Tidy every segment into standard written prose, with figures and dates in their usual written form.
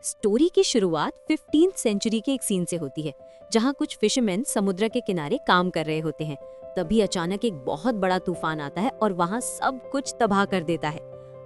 Story की शुरुआत 15th century के एक सीन से होती है, जहां कुछ फिशरमैन समुद्र के किनारे काम कर रहे होते हैं। तभी अचानक एक बहुत बड़ा तूफान आता है और वहां सब कुछ तबाह कर देता है।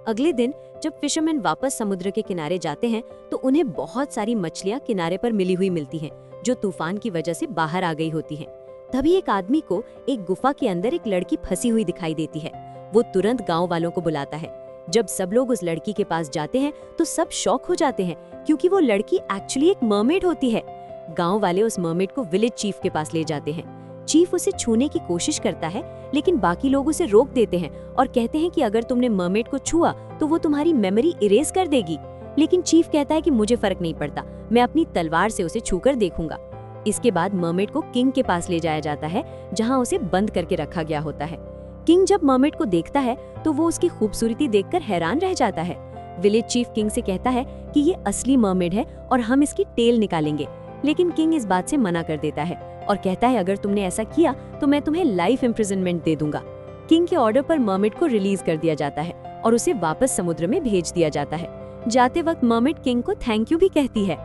अगले दिन जब फिशरमैन वापस समुद्र के किनारे जाते हैं तो उन्हें बहुत सारी मछलियां किनारे पर मिली हुई मिलती हैं, जो तूफान की वजह से बाहर आ गई होती हैं। तभी एक आदमी को एक गुफा के अंदर एक लड़की फंसी हुई दिखाई देती है। वो तुरंत गाँव वालों को बुलाता है। जब सब लोग उस लड़की के पास जाते हैं तो सब शॉक हो जाते हैं, क्योंकि वो लड़की एक्चुअली एक मरमेड होती है। गांव वाले उस मरमेड को विलेज चीफ के पास ले जाते हैं। चीफ उसे छूने की कोशिश करता है, लेकिन बाकी लोग उसे रोक देते हैं और कहते हैं कि अगर तुमने मरमेड को छुआ तो वो तुम्हारी मेमोरी इरेज कर देगी। लेकिन चीफ कहता है कि मुझे फर्क नहीं पड़ता, मैं अपनी तलवार से उसे छूकर देखूंगा। इसके बाद मरमेड को किंग के पास ले जाया जाता है, जहाँ उसे बंद करके रखा गया होता है। किंग जब मरमेड को देखता है तो वो उसकी खूबसूरती देखकर हैरान रह जाता है। विलेज चीफ किंग से कहता है कि ये असली मरमेड है और हम इसकी टेल निकालेंगे, लेकिन किंग इस बात से मना कर देता है और कहता है अगर तुमने ऐसा किया तो मैं तुम्हें लाइफ इम्प्रिजनमेंट दे दूंगा। किंग के ऑर्डर पर मरमेड को रिलीज कर दिया जाता है और उसे वापस समुद्र में भेज दिया जाता है। जाते वक्त मरमेड किंग को थैंक यू भी कहती है।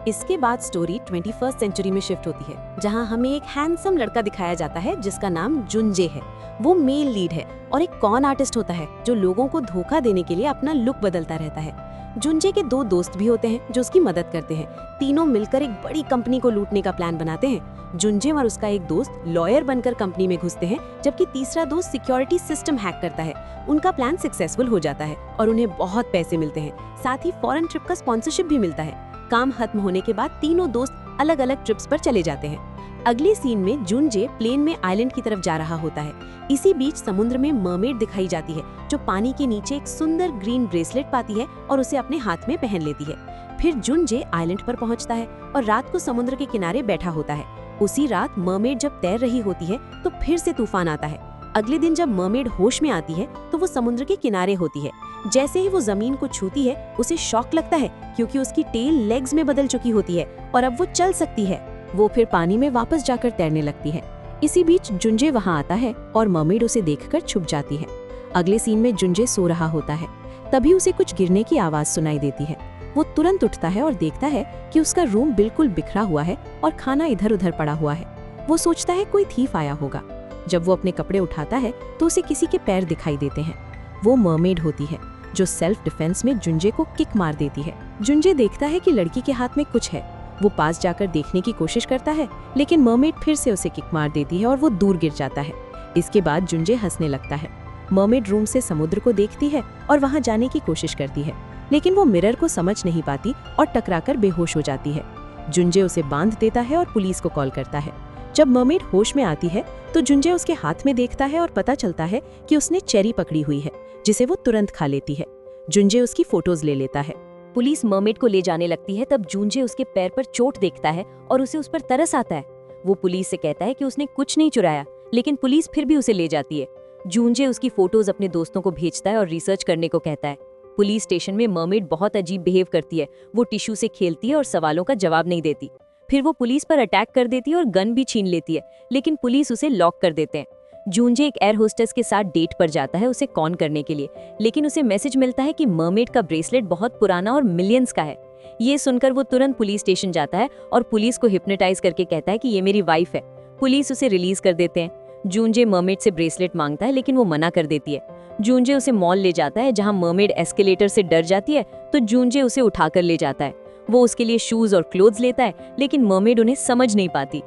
इसके बाद स्टोरी 21st सेंचुरी में शिफ्ट होती है, जहां हमें एक हैंडसम लड़का दिखाया जाता है जिसका नाम जुनजे है। वो मेल लीड है और एक कॉन आर्टिस्ट होता है जो लोगों को धोखा देने के लिए अपना लुक बदलता रहता है। जुनजे के 2 दोस्त भी होते हैं जो उसकी मदद करते हैं। तीनों मिलकर एक बड़ी कंपनी को लूटने का प्लान बनाते हैं। जुनजे और उसका एक दोस्त लॉयर बनकर कंपनी में घुसते हैं, जबकि तीसरा दोस्त सिक्योरिटी सिस्टम हैक करता है। उनका प्लान सक्सेसफुल हो जाता है और उन्हें बहुत पैसे मिलते हैं। साथ ही फॉरेन ट्रिप का स्पॉन्सरशिप भी मिलता है। काम खत्म होने के बाद तीनों दोस्त अलग अलग ट्रिप्स पर चले जाते हैं। अगले सीन में जुनजे प्लेन में आइलैंड की तरफ जा रहा होता है। इसी बीच समुद्र में मरमेड दिखाई जाती है, जो पानी के नीचे एक सुंदर ग्रीन ब्रेसलेट पाती है और उसे अपने हाथ में पहन लेती है। फिर जुनजे आइलैंड पर पहुंचता है और रात को समुद्र के किनारे बैठा होता है। उसी रात मरमेड जब तैर रही होती है तो फिर से तूफान आता है। अगले दिन जब मरमेड होश में आती है तो वो समुद्र के किनारे होती है। जैसे ही वो जमीन को छूती है उसे शॉक लगता है, क्योंकि उसकी टेल लेग्स में बदल चुकी होती है और अब वो चल सकती है। वो फिर पानी में वापस जाकर तैरने लगती है। इसी बीच जुनजे वहां आता है और मरमेड उसे देखकर छुप जाती है। अगले सीन में जुनजे सो रहा होता है। तभी उसे कुछ गिरने की आवाज सुनाई देती है। वो तुरंत उठता है और देखता है कि उसका रूम बिल्कुल बिखरा हुआ है और खाना इधर उधर पड़ा हुआ है। वो सोचता है कोई थीफ आया होगा। जब वो अपने कपड़े उठाता है तो उसे किसी के पैर दिखाई देते हैं। वो मरमेड होती है जो सेल्फ डिफेंस में जुनजे को किक मार देती है। जुनजे देखता है कि लड़की के हाथ में कुछ है। वो पास जाकर देखने की कोशिश करता है, लेकिन मरमेड फिर से उसे किक मार देती है और वो दूर गिर जाता है। इसके बाद जुनजे हंसने लगता है। मरमेड रूम से समुद्र को देखती है और वहां जाने की कोशिश करती है, लेकिन वो मिरर को समझ नहीं पाती और टकराकर बेहोश हो जाती है। जुनजे उसे बांध देता है और पुलिस को कॉल करता है। जब मरमेड होश में आती है तो जुनजे उसके हाथ में देखता है और पता चलता है कि उसने चेरी पकड़ी हुई है, जिसे वो तुरंत खा लेती है। जुनजे उसकी फोटोज ले लेता है। पुलिस मरमेड को ले जाने लगती है, तब जुनजे उसके पैर पर चोट देखता है और उसे उस पर तरस आता है। वो पुलिस से कहता है कि उसने कुछ नहीं चुराया, लेकिन पुलिस फिर भी उसे ले जाती है। जुनजे उसकी फोटोज अपने दोस्तों को भेजता है और रिसर्च करने को कहता है। पुलिस स्टेशन में मरमेड बहुत अजीब बिहेव करती है। वो टिश्यू से खेलती है और सवालों का जवाब नहीं देती। फिर वो पुलिस पर अटैक कर देती है और गन भी छीन लेती है, लेकिन पुलिस उसे लॉक कर देते हैं। जुनजे एक एयर होस्टेस के साथ डेट पर जाता है उसे कॉन करने के लिए, लेकिन उसे मैसेज मिलता है कि मरमेड का ब्रेसलेट बहुत पुराना और मिलियंस का है। ये सुनकर वो तुरंत पुलिस स्टेशन जाता है और पुलिस को हिप्नोटाइज करके कहता है कि ये मेरी वाइफ है। पुलिस उसे रिलीज कर देते हैं। जुनजे मरमेड से ब्रेसलेट मांगता है, लेकिन वो मना कर देती है। जुनजे उसे मॉल ले जाता है, जहाँ मरमेड एस्केलेटर से डर जाती है तो जुनजे उसे उठाकर ले जाता है। वो उसके लिए शूज और क्लोथ्स लेता है, लेकिन मरमेड उन्हें समझ नहीं पाती।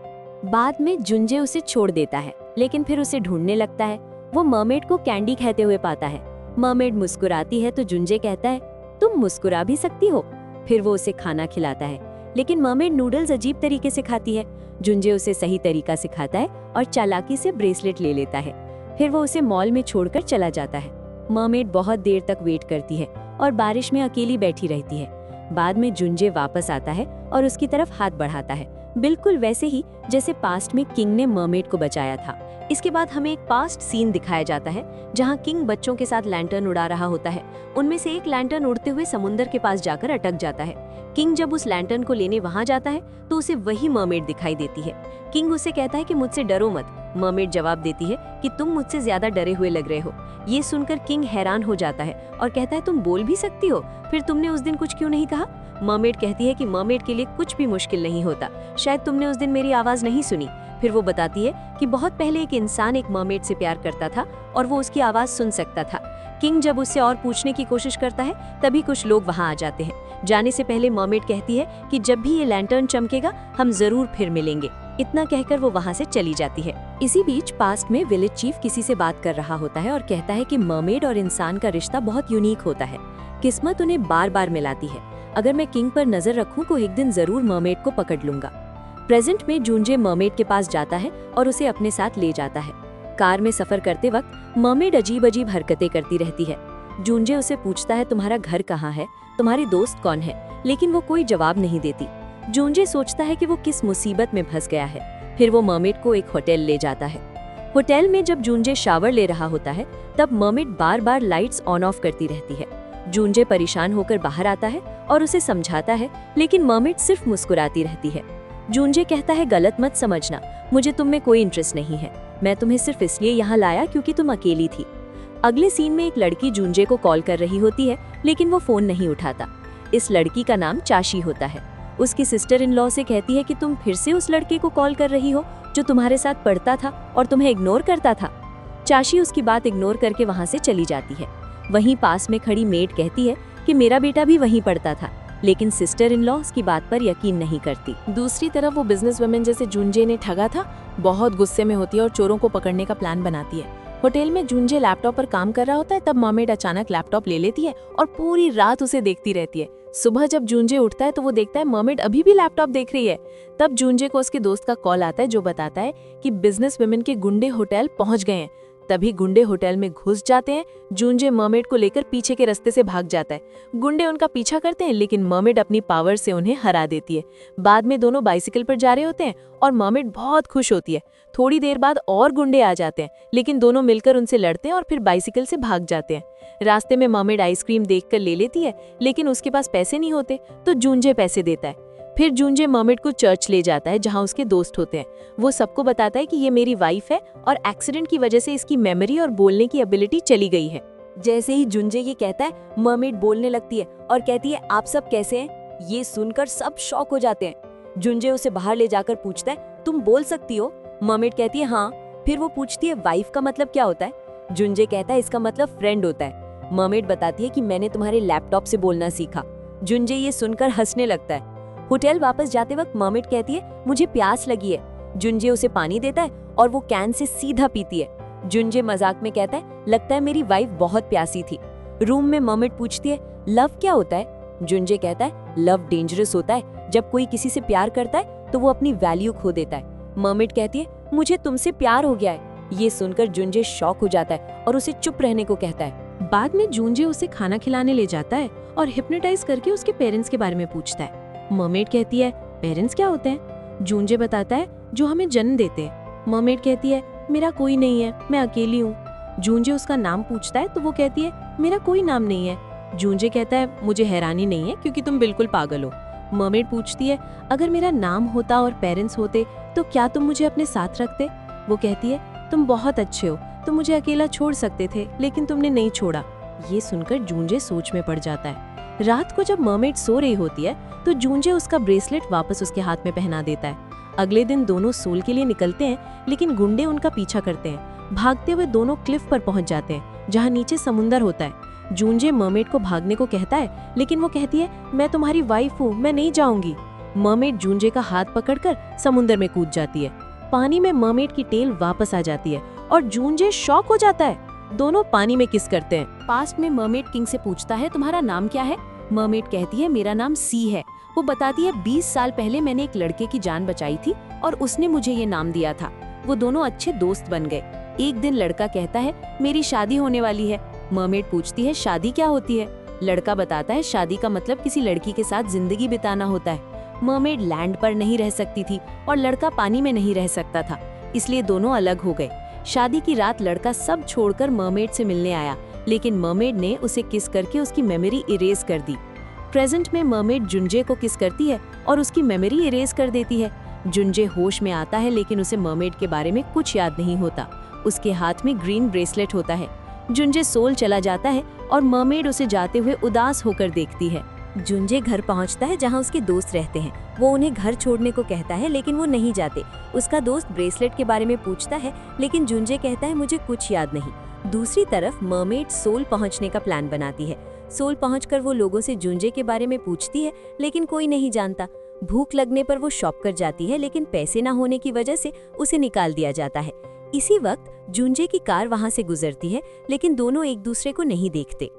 बाद में जुनजे उसे छोड़ देता है, लेकिन फिर उसे ढूंढने लगता है। वो मरमेड को कैंडी खाते हुए पाता है। मरमेड मुस्कुराती है तो जुनजे कहता है तुम मुस्कुरा भी सकती हो। फिर वो उसे खाना खिलाता है, लेकिन मरमेड नूडल्स अजीब तरीके से खाती है। जुनजे उसे सही तरीका सिखाता है और चालाकी से ब्रेसलेट ले लेता है। फिर वो उसे मॉल में छोड़कर चला जाता है। मरमेड बहुत देर तक वेट करती है और बारिश में अकेली बैठी रहती है। बाद में जुनजे वापस आता है और उसकी तरफ हाथ बढ़ाता है, बिल्कुल वैसे ही जैसे पास्ट में किंग ने मरमेड को बचाया था। इसके बाद हमें एक पास्ट सीन दिखाया जाता है, जहां किंग बच्चों के साथ लैंटर्न उड़ा रहा होता है। उनमें से एक लैंटर्न उड़ते हुए समुद्र के पास जाकर अटक जाता है। किंग जब उस लैंटर्न को लेने वहां जाता है तो उसे वही मरमेड दिखाई देती है। किंग उसे कहता है कि मुझसे डरो मत। मरमेड जवाब देती है कि तुम मुझसे ज्यादा डरे हुए लग रहे हो। ये सुनकर किंग हैरान हो जाता है और कहता है तुम बोल भी सकती हो, फिर तुमने उस दिन कुछ क्यों नहीं कहा। मर्मेड कहती है कि मर्मेड के लिए कुछ भी मुश्किल नहीं होता, शायद तुमने उस दिन मेरी आवाज़ नहीं सुनी। फिर वो बताती है कि बहुत पहले एक इंसान एक मर्मेड से प्यार करता था और वो उसकी आवाज़ सुन सकता था। किंग जब उससे और पूछने की कोशिश करता है तभी कुछ लोग वहाँ आ जाते हैं। जाने से पहले मर्मेड कहती है कि जब भी ये लैंटर्न चमकेगा हम जरूर फिर मिलेंगे। इतना कहकर वो वहाँ से चली जाती है। इसी बीच पास्ट में विलेज चीफ किसी से बात कर रहा होता है और कहता है कि मर्मेड और इंसान का रिश्ता बहुत यूनिक होता है, किस्मत उन्हें बार बार मिलाती है। अगर मैं किंग पर नजर रखूं तो एक दिन जरूर मर्मेड को पकड़ लूंगा। प्रेजेंट में जूंजे मर्मेड के पास जाता है और उसे अपने साथ ले जाता है। कार में सफर करते वक्त मर्मेड अजीब अजीब हरकतें करती रहती है। जूंजे उसे पूछता है तुम्हारा घर कहाँ है, तुम्हारी दोस्त कौन है, लेकिन वो कोई जवाब नहीं देती। जूंजे सोचता है कि वो किस मुसीबत में फंस गया है। फिर वो मर्मेड को एक होटल ले जाता है। होटल में जब जूंजे शावर ले रहा होता है तब mermaid bar bar lights on off करती रहती है। जूंजे परेशान होकर बाहर आता है और उसे समझाता है, लेकिन मर्मेड सिर्फ मुस्कुराती रहती है। जूंजे कहता है गलत मत समझना, मुझे तुम में कोई इंटरेस्ट नहीं है, मैं तुम्हें सिर्फ इसलिए यहाँ लाया क्योंकि तुम अकेली थी। अगले सीन में एक लड़की जूंजे को कॉल कर रही होती है, लेकिन वो फोन नहीं उठाता। इस लड़की का नाम चाशी होता है। उसकी सिस्टर इन लॉ से कहती है कि तुम फिर से उस लड़के को कॉल कर रही हो जो तुम्हारे साथ पढ़ता था और तुम्हें इग्नोर करता था। चाशी उसकी बात इग्नोर करके वहाँ से चली जाती है। वहीं पास में खड़ी मेड कहती है कि मेरा बेटा भी वहीं पढ़ता था, लेकिन सिस्टर इन लॉ उसकी बात पर यकीन नहीं करती। दूसरी तरफ वो बिजनेस वुमेन जैसे जूंजे ने ठगा था बहुत गुस्से में होती है और चोरों को पकड़ने का प्लान बनाती है। होटल में जूंजे लैपटॉप पर काम कर रहा होता है तब मर्मेड अचानक लैपटॉप ले लेती है और पूरी रात उसे देखती रहती है। सुबह जब जूंजे उठता है तो वो देखता है मर्मेड अभी भी लैपटॉप देख रही है। तब जूंजे को उसके दोस्त का कॉल आता है जो बताता है कि बिजनेस वुमेन के गुंडे होटल पहुंच गए हैं। तभी गुंडे होटल में घुस जाते हैं। जूंजे मर्मेड को लेकर पीछे के रास्ते से भाग जाता है। गुंडे उनका पीछा करते हैं, लेकिन मर्मेड अपनी पावर से उन्हें हरा देती है। बाद में दोनों बाइसिकल पर जा रहे होते हैं और मर्मेड बहुत खुश होती है। थोड़ी देर बाद और गुंडे आ जाते हैं, लेकिन दोनों मिलकर उनसे लड़ते हैं और फिर बाइसिकल से भाग जाते हैं। रास्ते में मर्मेड आइसक्रीम देखकर ले लेती है, लेकिन उसके पास पैसे नहीं होते तो जूंजे पैसे देता है। फिर जूंजे मर्मेड को चर्च ले जाता है जहाँ उसके दोस्त होते हैं। वो सबको बताता है कि ये मेरी वाइफ है और एक्सीडेंट की वजह से इसकी मेमोरी और बोलने की एबिलिटी चली गई है। जैसे ही जूंजे ये कहता है मर्मेड बोलने लगती है और कहती है आप सब कैसे हैं। ये सुनकर सब शॉक हो जाते हैं। जूंजे उसे बाहर ले जाकर पूछता है तुम बोल सकती हो। मर्मेड कहती है हाँ। फिर वो पूछती है वाइफ का मतलब क्या होता है। जूंजे कहता है इसका मतलब फ्रेंड होता है। मर्मेड बताती है कि मैंने तुम्हारे लैपटॉप से बोलना सीखा। जूंजे ये सुनकर हंसने लगता है। होटल वापस जाते वक्त मर्मेड कहती है मुझे प्यास लगी है। जूंजे उसे पानी देता है और वो कैन से सीधा पीती है। जूंजे मजाक में कहता है लगता है मेरी वाइफ बहुत प्यासी थी। रूम में मर्मेड पूछती है लव क्या होता है। जूंजे कहता है लव डेंजरस होता है, जब कोई किसी से प्यार करता है तो वो अपनी वैल्यू खो देता है। मर्मेड कहती है मुझे तुमसे प्यार हो गया है। ये सुनकर जूंजे शॉक हो जाता है और उसे चुप रहने को कहता है। बाद में जूंजे उसे खाना खिलाने ले जाता है और हिप्नोटाइज करके उसके पेरेंट्स के बारे में पूछता है। मर्मेड कहती है पेरेंट्स क्या होते हैं। जूंजे बताता है जो हमें जन्म देते हैं। मर्मेड कहती है मेरा कोई नहीं है, मैं अकेली हूँ। जूंजे उसका नाम पूछता है तो वो कहती है मेरा कोई नाम नहीं है। जूंजे कहता है मुझे हैरानी नहीं है क्योंकि तुम बिल्कुल पागल हो। मर्मेड पूछती है अगर मेरा नाम होता और पेरेंट्स होते तो क्या तुम मुझे अपने साथ रखते। वो कहती है तुम बहुत अच्छे हो, तुम मुझे अकेला छोड़ सकते थे लेकिन तुमने नहीं छोड़ा। ये सुनकर जूंजे सोच में पड़ जाता है। रात को जब मर्मेड सो रही होती है तो जूंजे उसका ब्रेसलेट वापस उसके हाथ में पहना देता है। अगले दिन दोनों सोल के लिए निकलते हैं, लेकिन गुंडे उनका पीछा करते हैं। भागते हुए दोनों क्लिफ पर पहुंच जाते हैं जहां नीचे समुंदर होता है। जूंजे मर्मेड को भागने को कहता है, लेकिन वो कहती है मैं तुम्हारी वाइफ हूँ, मैं नहीं जाऊंगी। मर्मेड जूंजे का हाथ पकड़कर समुंदर में कूद जाती है। पानी में मर्मेड की टेल वापस आ जाती है और जूंजे शॉक हो जाता है। दोनों पानी में किस करते हैं। पास्ट में मर्मेड किंग से पूछता है तुम्हारा नाम क्या है। मर्मेड कहती है मेरा नाम सी है। वो बताती है 20 साल पहले मैंने एक लड़के की जान बचाई थी और उसने मुझे ये नाम दिया था। वो दोनों अच्छे दोस्त बन गए। एक दिन लड़का कहता है मेरी शादी होने वाली है। मर्मेड पूछती है शादी क्या होती है। लड़का बताता है शादी का मतलब किसी लड़की के साथ जिंदगी बिताना होता है। मर्मेड लैंड पर नहीं रह सकती थी और लड़का पानी में नहीं रह सकता था, इसलिए दोनों अलग हो गए। शादी की रात लड़का सब छोड़कर मर्मेड से मिलने आया, लेकिन मर्मेड ने उसे किस करके उसकी मेमोरी इरेज कर दी। प्रेजेंट में मर्मेड जुंजे को किस करती है और उसकी मेमोरी इरेज कर देती है। जुंजे होश में आता है, लेकिन उसे मर्मेड के बारे में कुछ याद नहीं होता। उसके हाथ में ग्रीन ब्रेसलेट होता है। जुंजे सोल चला जाता है और मर्मेड उसे जाते हुए उदास होकर देखती है। जुंजे घर पहुंचता है जहां उसके दोस्त रहते हैं। वो उन्हें घर छोड़ने को कहता है लेकिन वो नहीं जाते। उसका दोस्त ब्रेसलेट के बारे में पूछता है लेकिन जुंजे कहता है मुझे कुछ याद नहीं। दूसरी तरफ मरमेड सोल पहुंचने का प्लान बनाती है। सोल पहुंचकर वो लोगों से जुंजे के बारे में पूछती है लेकिन कोई नहीं जानता। भूख लगने पर वो शॉप कर जाती है लेकिन पैसे ना होने की वजह से उसे निकाल दिया जाता है। इसी वक्त जुंजे की कार वहां से गुजरती है लेकिन दोनों एक दूसरे को नहीं देखते।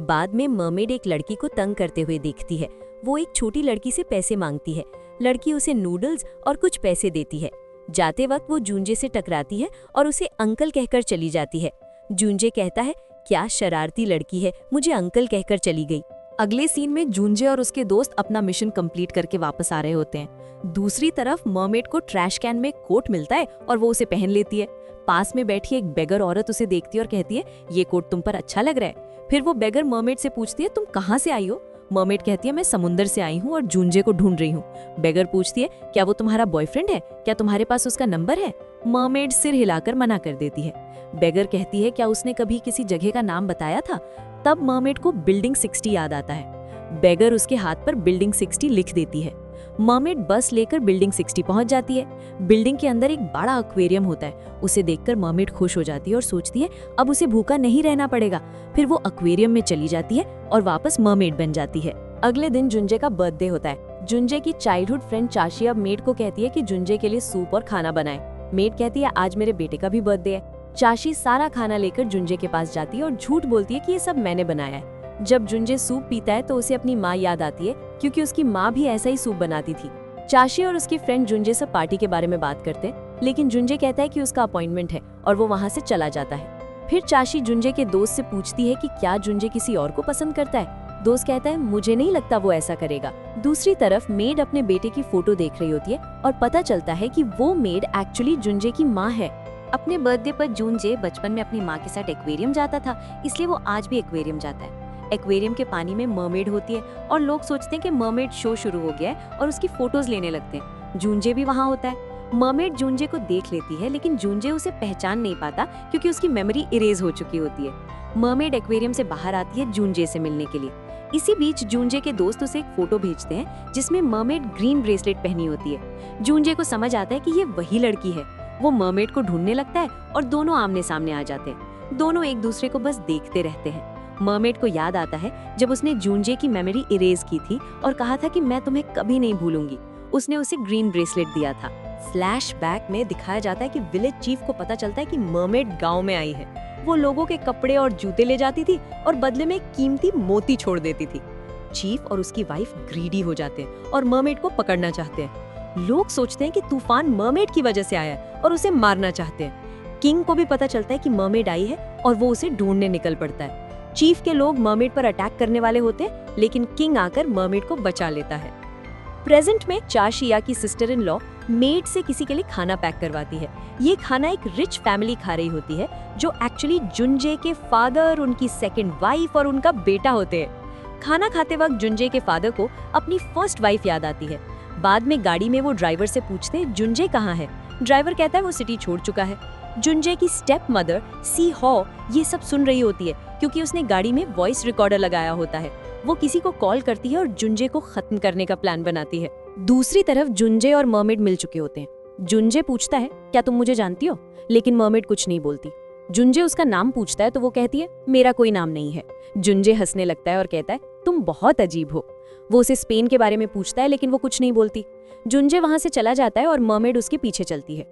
बाद में मरमेड एक लड़की को तंग करते हुए देखती है। वो एक छोटी लड़की से पैसे मांगती है। लड़की उसे नूडल्स और कुछ पैसे देती है। जाते वक्त वो जुंजे से टकराती है और उसे अंकल कहकर चली जाती है। जुंजे कहता है क्या शरारती लड़की है, मुझे अंकल कहकर चली गई। अगले सीन में जुंजे और उसके दोस्त अपना मिशन कंप्लीट करके वापस आ रहे होते हैं। दूसरी तरफ मरमेड को ट्रैश कैन में कोट मिलता है और वो उसे पहन लेती है। पास में बैठी एक बेगर औरत उसे देखती है और कहती है ये कोट तुम पर अच्छा लग रहा है। फिर वो बेगर मरमेड से पूछती है तुम कहाँ से आई हो। मरमेड कहती है मैं समुंदर से आई हूँ और जुंजे को ढूंढ रही हूँ। बेगर पूछती है क्या वो तुम्हारा बॉयफ्रेंड है, क्या तुम्हारे पास उसका नंबर है। मरमेड सिर हिलाकर मना कर देती है। बेगर कहती है क्या उसने कभी किसी जगह का नाम बताया था। तब मरमेड को बिल्डिंग 60 याद आता है। बेगर उसके हाथ पर बिल्डिंग 60 लिख देती है। मरमेड बस लेकर बिल्डिंग 60 पहुंच जाती है। बिल्डिंग के अंदर एक बड़ा एक्वेरियम होता है। उसे देखकर मरमेड खुश हो जाती है और सोचती है अब उसे भूखा नहीं रहना पड़ेगा। फिर वो एक्वेरियम में चली जाती है और वापस मरमेड बन जाती है। अगले दिन जुंजे का बर्थडे होता है। जुंजे की चाइल्डहुड फ्रेंड चाशी अब मेड को कहती है कि जुंजे के लिए सूप और खाना बनाए। मेड कहती है आज मेरे बेटे का भी बर्थडे है। चाशी सारा खाना लेकर जुंजे के पास जाती है और झूठ बोलती है कि ये सब मैंने बनाया है। जब जुंजे सूप पीता है तो उसे अपनी माँ याद आती है क्योंकि उसकी माँ भी ऐसा ही सूप बनाती थी। चाशी और उसकी फ्रेंड जुंजे से पार्टी के बारे में बात करते हैं लेकिन जुंजे कहता है कि उसका अपॉइंटमेंट है और वो वहाँ से चला जाता है। फिर चाशी जुंजे के दोस्त से पूछती है कि क्या जुंजे किसी और को पसंद करता है। दोस्त कहता है मुझे नहीं लगता वो ऐसा करेगा। दूसरी तरफ मेड अपने बेटे की फोटो देख रही होती है और पता चलता है कि वो मेड एक्चुअली जुंजे की माँ है। अपने बर्थडे पर जुंजे बचपन में अपनी माँ के साथ एक्वेरियम जाता था, इसलिए वो आज भी एक्वेरियम जाता है। एक्वेरियम के पानी में मरमेड होती है और लोग सोचते हैं कि मरमेड शो शुरू हो गया है और उसकी फोटोज लेने लगते हैं। जुंजे भी वहाँ होता है। मरमेड जुंजे को देख लेती है लेकिन जुंजे उसे पहचान नहीं पाता क्योंकि उसकी मेमोरी इरेज हो चुकी होती है। मरमेड एक्वेरियम से बाहर आती है जुंजे से मिलने के लिए। इसी बीच जुंजे के दोस्त उसे एक फोटो भेजते हैं जिसमें मरमेड ग्रीन ब्रेसलेट पहनी होती है। जुंजे को समझ आता है कि ये वही लड़की है। वो मरमेड को ढूंढने लगता है और दोनों आमने सामने आ जाते हैं। दोनों एक दूसरे को बस देखते रहते हैं। मरमेड को याद आता है जब उसने जुंजे की मेमोरी इरेज की थी और कहा था कि मैं तुम्हें कभी नहीं भूलूंगी। उसने उसे ग्रीन ब्रेसलेट दिया था। फ्लैशबैक में दिखाया जाता है कि विलेज चीफ को पता चलता है कि मरमेड गांव में आई है। वो लोगों के कपड़े और जूते ले जाती थी और बदले में कीमती मोती छोड़ देती थी। चीफ और उसकी वाइफ ग्रीडी हो जाते हैं और मरमेड को पकड़ना चाहते हैं। लोग सोचते हैं कि तूफान मरमेड की वजह से आया है और उसे मारना चाहते हैं। किंग को भी पता चलता है कि मरमेड आई है और वो उसे ढूंढने निकल पड़ता है। चीफ के लोग मरमेड पर अटैक करने वाले होते हैं लेकिन किंग आकर मरमेड को बचा लेता है। प्रेजेंट में चाशिया की सिस्टर इन लॉ मेड से किसी के लिए खाना पैक करवाती है। ये खाना एक रिच फैमिली खा रही होती है जो एक्चुअली जुंजे के फादर, उनकी सेकंड वाइफ और उनका बेटा होते हैं। खाना खाते वक्त जुंजे के फादर को अपनी फर्स्ट वाइफ याद आती है। बाद में गाड़ी में वो ड्राइवर से पूछते हैं जुंजे कहाँ है। ड्राइवर कहता है वो सिटी छोड़ चुका है। जुंजे की स्टेप मदर सी हॉ ये सब सुन रही होती है क्योंकि उसने गाड़ी में वॉइस रिकॉर्डर लगाया होता है। वो किसी को कॉल करती है और जुंजे को खत्म करने का प्लान बनाती है। दूसरी तरफ जुंजे और मरमेड मिल चुके होते हैं। जुंजे पूछता है क्या तुम मुझे जानती हो, लेकिन मरमेड कुछ नहीं बोलती। जुंजे उसका नाम पूछता है तो वो कहती है मेरा कोई नाम नहीं है। जुंजे हंसने लगता है और कहता है तुम बहुत अजीब हो। वो उसे स्पेन के बारे में पूछता है लेकिन वो कुछ नहीं बोलती। जुंजे वहां से चला जाता है और मरमेड उसके पीछे चलती है।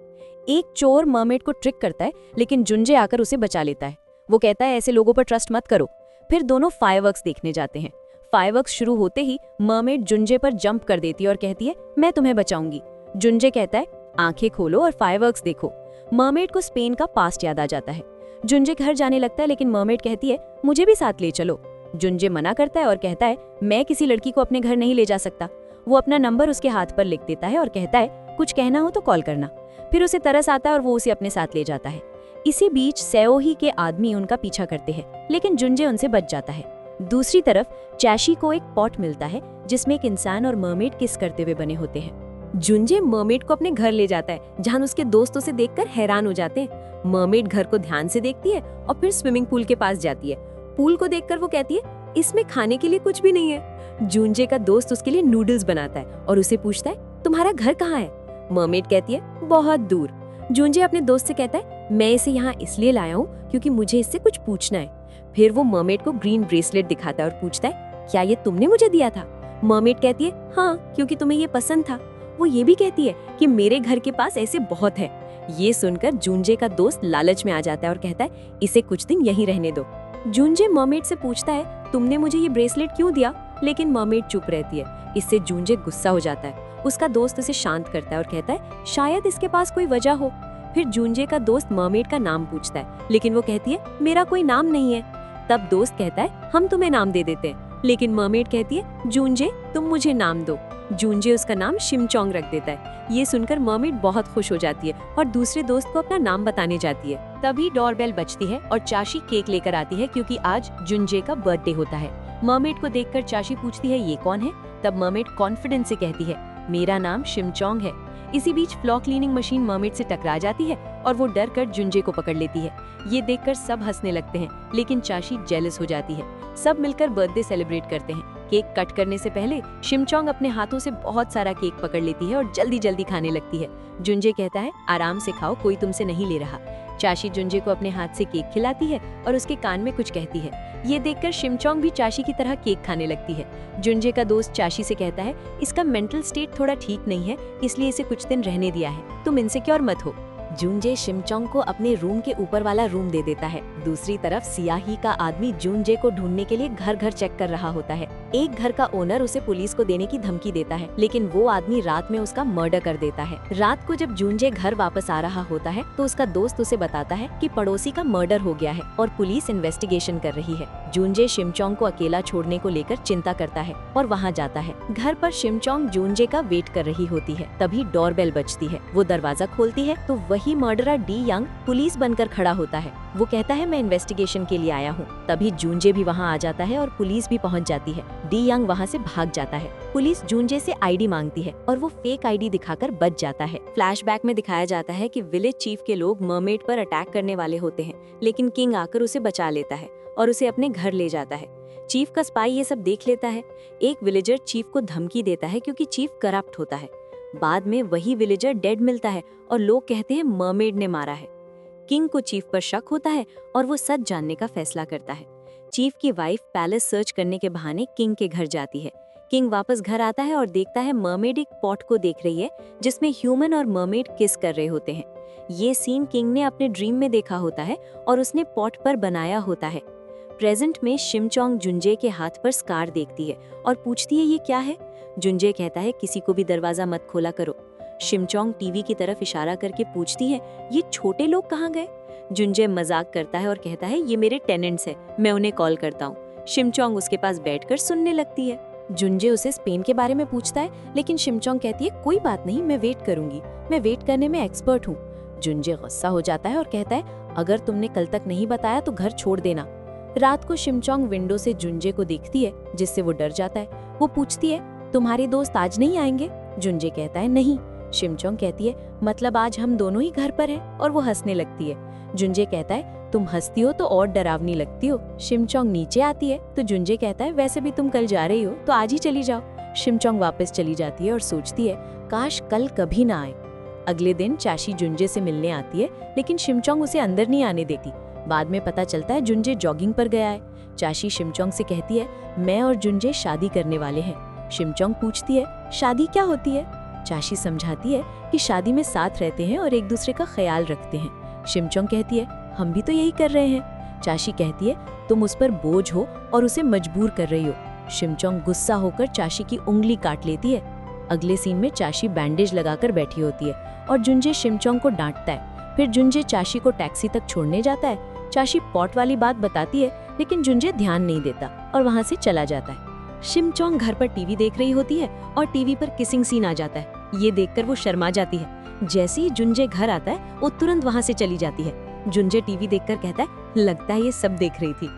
एक चोर मरमेड को ट्रिक करता है लेकिन जुंजे आकर उसे बचा लेता है। वो कहता है ऐसे लोगों पर ट्रस्ट मत करो। फिर दोनों फायरवर्क्स देखने जाते हैं। फायरवर्क्स शुरू होते ही मरमेड जुंजे पर जंप कर देती है और कहती है मैं तुम्हें बचाऊंगी। जुंजे कहता है आंखें खोलो और फायरवर्क्स देखो। मरमेड को स्पेन का पास्ट याद आ जाता है। जुंजे घर जाने लगता है लेकिन मरमेड कहती है मुझे भी साथ ले चलो। जुंजे मना करता है और कहता है मैं किसी लड़की को अपने घर नहीं ले जा सकता। वो अपना नंबर उसके हाथ पर लिख देता है और कहता है कुछ कहना हो तो कॉल करना। फिर उसे तरस आता है और वो उसे अपने साथ ले जाता है। इसी बीच सेओही के आदमी उनका पीछा करते हैं लेकिन जुंजे उनसे बच जाता है। दूसरी तरफ चैशी को एक पॉट मिलता है जिसमें एक इंसान और मरमेड किस करते हुए बने होते हैं। जुंजे मरमेड को अपने घर ले जाता है जहां उसके दोस्त उसे देखकर हैरान हो जाते हैं। मरमेड घर को ध्यान से देखती है और फिर स्विमिंग पूल के पास जाती है। पूल को देखकर वो कहती है इसमें खाने के लिए कुछ भी नहीं है। जूनजे का दोस्त उसके लिए नूडल्स बनाता है और उसे पूछता है तुम्हारा घर कहाँ है। मरमेड कहती है बहुत दूर। जूनजे अपने दोस्त से कहता है मैं इसे यहाँ इसलिए लाया हूँ क्योंकि मुझे इससे कुछ पूछना है। फिर वो मरमेड को ग्रीन ब्रेसलेट दिखाता है और पूछता है क्या ये तुमने मुझे दिया था। मरमेड कहती है हाँ, क्योंकि तुम्हें ये पसंद था। वो ये भी कहती है कि मेरे घर के पास ऐसे बहुत है। ये सुनकर जूनजे का दोस्त लालच में आ जाता है और कहता है इसे कुछ दिन यहीं रहने दो। जूनजे मरमेड से पूछता है तुमने मुझे ये ब्रेसलेट क्यों दिया, लेकिन मरमेड चुप रहती है। इससे जूनजे गुस्सा हो जाता है। उसका दोस्त उसे शांत करता है और कहता है शायद इसके पास कोई वजह हो। फिर जूनजे का दोस्त मरमेड का नाम पूछता है, लेकिन वो कहती है मेरा कोई नाम नहीं है। तब दोस्त कहता है हम तुम्हें नाम दे देते हैं, लेकिन मरमेड कहती है जूनजे तुम मुझे नाम दो। जूनजे उसका नाम शिमचोंग रख देता है। ये सुनकर मरमेड बहुत खुश हो जाती है और दूसरे दोस्त को अपना नाम बताने जाती है। तभी डोरबेल बजती है और चाशी केक लेकर आती है क्योंकि आज जूनजे का बर्थडे होता है। मरमेड को देखकर चाशी पूछती है ये कौन है। तब मरमेड कॉन्फिडेंस से कहती है मेरा नाम शिमचोंग है। इसी बीच फ्लोर क्लीनिंग मशीन मरमेड से टकरा जाती है और वो डर कर जुंजे को पकड़ लेती है। ये देखकर सब हंसने लगते हैं, लेकिन चाशी जेलस हो जाती है। सब मिलकर बर्थडे सेलिब्रेट करते हैं। केक कट करने से पहले शिमचोंग अपने हाथों से बहुत सारा केक पकड़ लेती है और जल्दी जल्दी खाने लगती है। जुंजे कहता है आराम से खाओ, कोई तुमसे नहीं ले रहा। चाशी जुंजे को अपने हाथ से केक खिलाती है और उसके कान में कुछ कहती है। ये देखकर शिमचोंग भी चाशी की तरह केक खाने लगती है। जुंजे का दोस्त चाशी से कहता है इसका मेंटल स्टेट थोड़ा ठीक नहीं है, इसलिए इसे कुछ दिन रहने दिया है, तुम इनसिक्योर मत हो। जूनजे शिमचोंग को अपने रूम के ऊपर वाला रूम दे देता है। दूसरी तरफ सियाही का आदमी जूनजे को ढूंढने के लिए घर घर चेक कर रहा होता है। एक घर का ओनर उसे पुलिस को देने की धमकी देता है, लेकिन वो आदमी रात में उसका मर्डर कर देता है। रात को जब जूनजे घर वापस आ रहा होता है तो उसका दोस्त उसे बताता है कि पड़ोसी का मर्डर हो गया है और पुलिस इन्वेस्टिगेशन कर रही है। जूनजे शिमचोंग को अकेला छोड़ने को लेकर चिंता करता है और वहाँ जाता है। घर पर शिमचोंग जूनजे का वेट कर रही होती है। तभी डोरबेल बजती है। वो दरवाजा खोलती है तो वही मर्डरर डी यंग पुलिस बनकर खड़ा होता है। वो कहता है मैं इन्वेस्टिगेशन के लिए आया हूँ। तभी जूनजे भी वहाँ आ जाता है और पुलिस भी पहुँच जाती है। डी यंग वहाँ से भाग जाता है। पुलिस जूनजे से आईडी मांगती है और वो फेक आईडी दिखाकर बच जाता है। फ्लैशबैक में दिखाया जाता है कि विलेज चीफ के लोग मरमेड पर अटैक करने वाले होते हैं, लेकिन किंग आकर उसे बचा लेता है और उसे अपने घर ले जाता है। चीफ का स्पाई ये सब देख लेता है। एक विलेजर चीफ को धमकी देता है क्योंकि चीफ करप्ट होता है। बाद में वही विलेजर डेड मिलता है और लोग कहते हैं मरमेड ने मारा है। किंग को चीफ पर शक होता है और वो सच जानने का फैसला करता है। चीफ की वाइफ पैलेस सर्च करने के बहाने किंग के घर जाती है। किंग वापस घर आता है और देखता है मरमेड एक पॉट को देख रही है जिसमें ह्यूमन और मरमेड किस कर रहे होते हैं। ये सीन किंग ने अपने ड्रीम में देखा होता है और उसने पॉट पर बनाया होता है। प्रेजेंट में शिमचोंग जुंजे के हाथ पर स्कार देखती है और पूछती है ये क्या है। जुंजे कहता है किसी को भी दरवाजा मत खोला करो। शिमचोंग टीवी की तरफ इशारा करके पूछती है ये छोटे लोग कहाँ गए। जुंजे मजाक करता है और कहता है ये मेरे टेनेंट्स हैं, मैं उन्हें कॉल करता हूँ। शिमचोंग उसके पास बैठकर सुनने लगती है। जुंजे उसे स्पेन के बारे में पूछता है, लेकिन शिमचोंग कहती है कोई बात नहीं, मैं वेट करूंगी, मैं वेट करने में एक्सपर्ट हूँ। जुंजे गुस्सा हो जाता है और कहता है अगर तुमने कल तक नहीं बताया तो घर छोड़ देना। रात को शिमचोंग विंडो से जुंजे को देखती है, जिससे वो डर जाता है। वो पूछती है तुम्हारे दोस्त आज नहीं आएंगे। जुंजे कहता है नहीं। शिमचोंग कहती है मतलब आज हम दोनों ही घर पर हैं, और वो हंसने लगती है। जुंजे कहता है तुम हंसती हो तो और डरावनी लगती हो। शिमचोंग नीचे आती है तो जुंजे कहता है वैसे भी तुम कल जा रही हो तो आज ही चली जाओ। शिमचोंग वापस चली जाती है और सोचती है काश कल कभी ना आए। अगले दिन चाशी जुंजे से मिलने आती है, लेकिन शिमचोंग उसे अंदर नहीं आने देती। बाद में पता चलता है जुंजे जॉगिंग पर गया है। चाशी शिमचोंग से कहती है मैं और जुंजे शादी करने वाले हैं। शिमचोंग पूछती है शादी क्या होती है। चाशी समझाती है कि शादी में साथ रहते हैं और एक दूसरे का ख्याल रखते हैं। शिमचोंग कहती है हम भी तो यही कर रहे हैं। चाशी कहती है तुम उस पर बोझ हो और उसे मजबूर कर रही हो। शिमचोंग गुस्सा होकर चाशी की उंगली काट लेती है। अगले सीन में चाशी बैंडेज लगाकर बैठी होती है और जुंजे शिमचोंग को डांटता है। फिर जुंजे चाशी को टैक्सी तक छोड़ने जाता है। चाशी पॉट वाली बात बताती है, लेकिन जुंजे ध्यान नहीं देता और वहाँ से चला जाता है। शिमचोंग घर पर टीवी देख रही होती है और टीवी पर किसिंग सीन आ जाता है। ये देखकर वो शर्मा जाती है। जैसे ही जुंजे घर आता है वो तुरंत वहाँ से चली जाती है। जुंजे टीवी देखकर कहता है लगता है ये सब देख रही थी।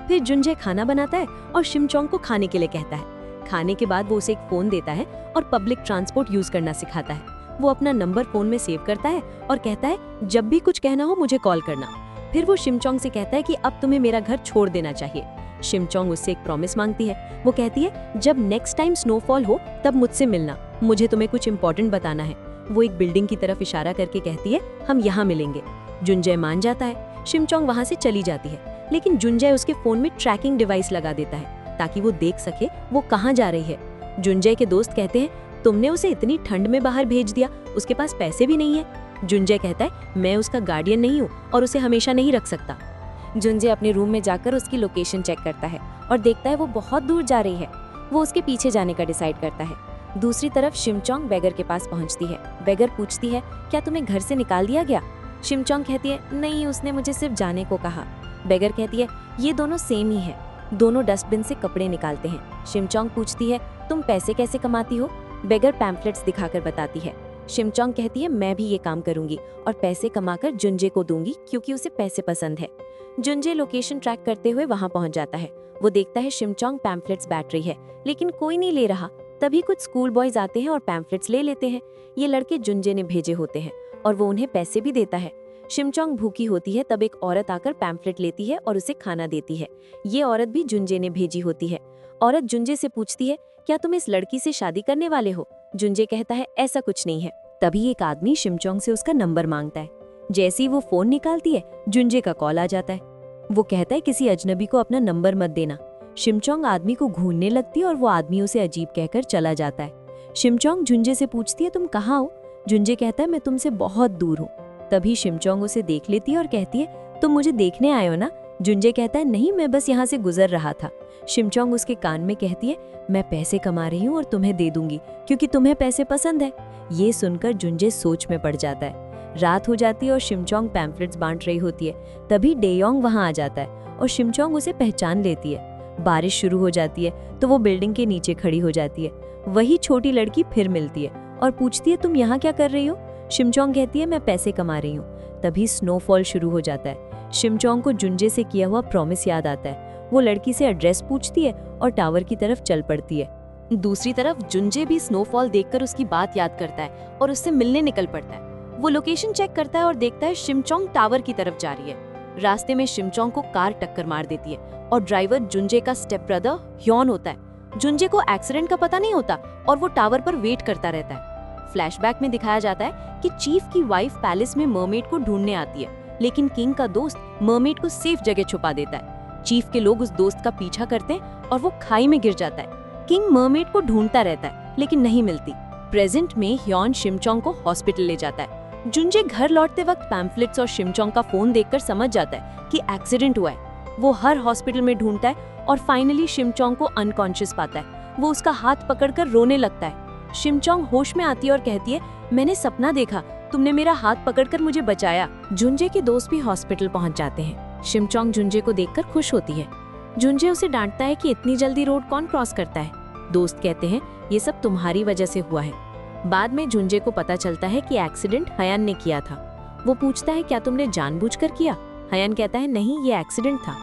फिर जुंजे खाना बनाता है और शिमचोंग को खाने के लिए कहता है। खाने के बाद वो उसे एक फोन देता है और पब्लिक ट्रांसपोर्ट यूज करना सिखाता है। वो अपना नंबर फोन में सेव करता है और कहता है जब भी कुछ कहना हो मुझे कॉल करना। फिर वो शिमचोंग से कहता है कि अब तुम्हें मेरा घर छोड़ देना चाहिए। शिमचोंग उससे एक प्रॉमिस मांगती है। वो कहती है जब नेक्स्ट टाइम स्नोफॉल हो तब मुझसे मिलना, मुझे तुम्हें कुछ इंपॉर्टेंट बताना है। वो एक बिल्डिंग की तरफ इशारा करके कहती है हम यहाँ मिलेंगे। जुनजे मान जाता है। शिमचोंग वहाँ से चली जाती है, लेकिन जुनजे उसके फोन में ट्रैकिंग डिवाइस लगा देता है ताकि वो देख सके वो कहाँ जा रही है। जुनजे के दोस्त कहते हैं तुमने उसे इतनी ठंड में बाहर भेज दिया, उसके पास पैसे भी नहीं है। जुनजे कहता है मैं उसका गार्डियन नहीं हूँ और उसे हमेशा नहीं रख सकता। जुनजे अपने रूम में जाकर उसकी लोकेशन चेक करता है और देखता है वो बहुत दूर जा रही है। वो उसके पीछे जाने का डिसाइड करता है। दूसरी तरफ शिमचोंग बेगर के पास पहुंचती है। बेगर पूछती है क्या तुम्हें घर से निकाल दिया गया? शिमचोंग कहती है नहीं, उसने मुझे सिर्फ जाने को कहा। बेगर कहती है ये दोनों सेम ही है। दोनों डस्टबिन से कपड़े निकालते हैं। शिमचोंग पूछती है तुम पैसे कैसे कमाती हो? बेगर पैम्फलेट्स दिखाकर बताती है। शिमचोंग कहती है मैं भी ये काम करूंगी और पैसे कमाकर जुनजे को दूंगी क्योंकि उसे पैसे पसंद है। जुनजे लोकेशन ट्रैक करते हुए वहां पहुंच जाता है। वो देखता है शिमचोंग पैम्फलेट्स बांट रही है, लेकिन कोई नहीं ले रहा। तभी कुछ स्कूल बॉयज आते हैं और पैम्फलेट्स ले लेते हैं। ये लड़के जुनजे ने भेजे होते हैं और वो उन्हें पैसे भी देता है। शिमचोंग भूखी होती है, तब एक औरत आकर पैम्फलेट लेती है और उसे खाना देती है। ये औरत भी जुनजे ने भेजी होती है। औरत जुनजे से पूछती है क्या तुम इस लड़की से शादी करने वाले हो? जुनजे कहता है ऐसा कुछ नहीं है। तभी एक आदमी शिमचोंग से उसका नंबर मांगता है। जैसे ही वो फोन निकालती है, जुनजे का कॉल आ जाता है। वो कहता है किसी अजनबी को अपना नंबर मत देना। शिमचोंग आदमी को घूरने लगती है और वो आदमी उसे अजीब कहकर चला जाता है। शिमचोंग जुनजे से पूछती है तुम कहाँ हो? जुनजे कहता है मैं तुमसे बहुत दूर हूँ। तभी शिमचोंग उसे देख लेती है और कहती है तुम मुझे देखने आए हो ना? जुनजे कहता है नहीं, मैं बस यहाँ से गुजर रहा था। शिमचोंग उसके कान में कहती है मैं पैसे कमा रही हूँ और तुम्हें दे दूंगी क्योंकि तुम्हें पैसे पसंद है। ये सुनकर जुनजे सोच में पड़ जाता है। रात हो जाती है और शिमचोंग पैम्फलेट्स बांट रही होती है। तभी डेयोंग वहां आ जाता है और शिमचोंग उसे पहचान लेती है। बारिश शुरू हो जाती है तो वो बिल्डिंग के नीचे खड़ी हो जाती है। वही छोटी लड़की फिर मिलती है और पूछती है तुम यहाँ क्या कर रही हो? शिमचोंग कहती है मैं पैसे कमा रही हूँ। तभी स्नोफॉल शुरू हो जाता है। शिमचोंग को जुनजे से किया हुआ प्रॉमिस याद आता है। वो लड़की से एड्रेस पूछती है और टावर की तरफ चल पड़ती है। दूसरी तरफ जुनजे भी स्नोफॉल देखकर उसकी बात याद करता है और उससे मिलने निकल पड़ता है। वो लोकेशन चेक करता है और देखता है शिमचोंग टावर की तरफ जा रही है। रास्ते में शिमचोंग को कार टक्कर मार देती है और ड्राइवर जुनजे का स्टेप ब्रदर ह्योन होता है। जुनजे को एक्सीडेंट का पता नहीं होता और वो टावर पर वेट करता रहता है। फ्लैशबैक में दिखाया जाता है कि चीफ की वाइफ पैलेस में मरमेड को ढूंढने आती है, लेकिन किंग का दोस्त मरमेड को सेफ जगह छुपा देता है। चीफ के लोग उस दोस्त का पीछा करते हैं और वो खाई में गिर जाता है। किंग मरमेड को ढूंढता रहता है लेकिन नहीं मिलती। प्रेजेंट में ह्योन शिमचोंग को हॉस्पिटल ले जाता है। जुनजे घर लौटते वक्त पैम्फलेट्स और शिमचोंग का फोन देखकर समझ जाता है कि एक्सीडेंट हुआ है। वो हर हॉस्पिटल में ढूंढता है और फाइनली शिमचोंग को अनकॉन्शियस पाता है। वो उसका हाथ पकड़कर रोने लगता है। शिमचोंग होश में आती है और कहती है मैंने सपना देखा, तुमने मेरा हाथ पकड़कर मुझे बचाया। जुनजे के दोस्त भी हॉस्पिटल पहुंच जाते हैं। शिमचोंग जुनजे को देखकर खुश होती है। जुनजे उसे डांटता है कि इतनी जल्दी रोड कौन क्रॉस करता है। दोस्त कहते हैं ये सब तुम्हारी वजह से हुआ है। बाद में जुनजे को पता चलता है कि एक्सीडेंट हयान ने किया था। वो पूछता है क्या तुमने जानबूझकर किया? हयान कहता है नहीं, ये एक्सीडेंट था।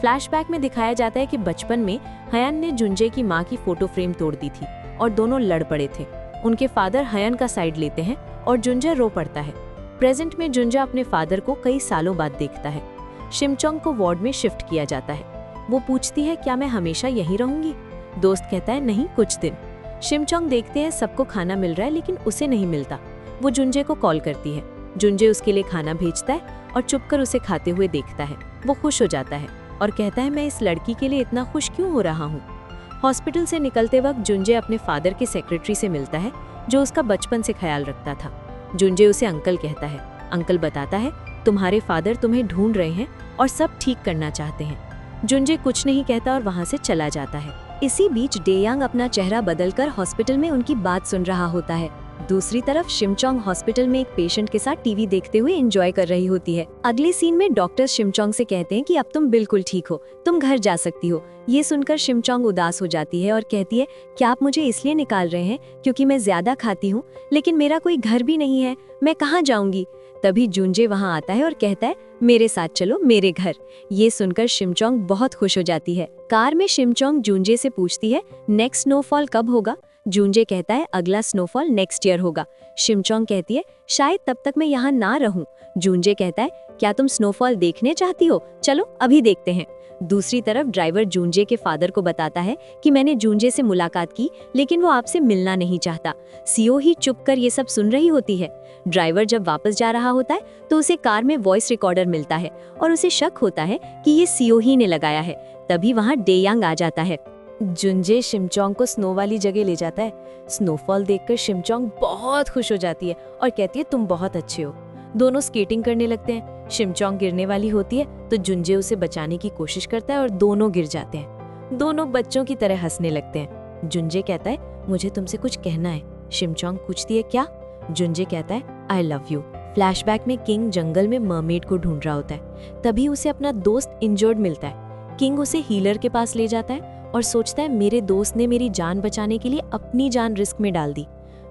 फ्लैशबैक में दिखाया जाता है कि बचपन में हयान ने जुनजे की माँ की फोटो फ्रेम तोड़ दी थी और दोनों लड़ पड़े थे। उनके फादर हयान का साइड लेते हैं और जुनजा रो पड़ता है। प्रेजेंट में जुनजा अपने फादर को कई सालों बाद देखता है। शिमचोंग को वार्ड में शिफ्ट किया जाता है। वो पूछती है क्या मैं हमेशा यहीं रहूंगी? दोस्त कहता है नहीं, कुछ दिन। शिमचोंग देखते हैं सबको खाना मिल रहा है लेकिन उसे नहीं मिलता। वो जुनजे को कॉल करती है। जुनजे उसके लिए खाना भेजता है और चुपकर उसे खाते हुए देखता है। वो खुश हो जाता है और कहता है मैं इस लड़की के लिए इतना खुश क्यों हो रहा हूँ। हॉस्पिटल से निकलते वक्त जुनजे अपने फादर के सेक्रेटरी से मिलता है जो उसका बचपन से ख्याल रखता था। जुनजे उसे अंकल कहता है। अंकल बताता है तुम्हारे फादर तुम्हें ढूंढ रहे हैं और सब ठीक करना चाहते हैं। जुनजे कुछ नहीं कहता और वहाँ से चला जाता है। इसी बीच डेयांग अपना चेहरा बदलकर हॉस्पिटल में उनकी बात सुन रहा होता है। दूसरी तरफ शिमचोंग हॉस्पिटल में एक पेशेंट के साथ टीवी देखते हुए एंजॉय कर रही होती है। अगले सीन में डॉक्टर शिमचोंग से कहते हैं कि अब तुम बिल्कुल ठीक हो, तुम घर जा सकती हो। ये सुनकर शिमचोंग उदास हो जाती है और कहती है क्या आप मुझे इसलिए निकाल रहे हैं क्योंकि मैं ज्यादा खाती हूँ? लेकिन मेरा कोई घर भी नहीं है, मैं कहाँ जाऊंगी? तभी जुनजे वहाँ आता है और कहता है मेरे साथ चलो मेरे घर। ये सुनकर शिमचोंग बहुत खुश हो जाती है। कार में शिमचोंग जुनजे से पूछती है नेक्स्ट स्नोफॉल कब होगा? जूनजे कहता है अगला स्नोफॉल नेक्स्ट ईयर होगा। शिमचोंग कहती है शायद तब तक मैं यहाँ ना रहूं। जूनजे कहता है क्या तुम स्नोफॉल देखने चाहती हो, चलो अभी देखते हैं। दूसरी तरफ ड्राइवर जूनजे के फादर को बताता है कि मैंने जूनजे से मुलाकात की लेकिन वो आपसे मिलना नहीं चाहता। सीओ ही चुप कर ये सब सुन रही होती है। ड्राइवर जब वापस जा रहा होता है तो उसे कार में वॉइस रिकॉर्डर मिलता है और उसे शक होता है कि ये सीओ ही ने लगाया है। तभी वहाँ डेयांग आ जाता है। जुनजे शिमचोंग को स्नो वाली जगह ले जाता है। स्नोफॉल देखकर शिमचोंग बहुत खुश हो जाती है और कहती है तुम बहुत अच्छे हो। दोनों स्केटिंग करने लगते हैं। शिमचोंग गिरने वाली होती है तो जुनजे उसे बचाने की कोशिश करता है और दोनों गिर जाते हैं। दोनों बच्चों की तरह हंसने लगते हैं। जुनजे कहता है मुझे तुमसे कुछ कहना है। शिमचोंग पूछती है क्या? जुनजे कहता है आई लव यू। फ्लैशबैक में किंग जंगल में मरमेड को ढूंढ रहा होता है। तभी उसे अपना दोस्त इंजर्ड मिलता है। किंग उसे हीलर के पास ले जाता है और सोचता है मेरे दोस्त ने मेरी जान बचाने के लिए अपनी जान रिस्क में डाल दी।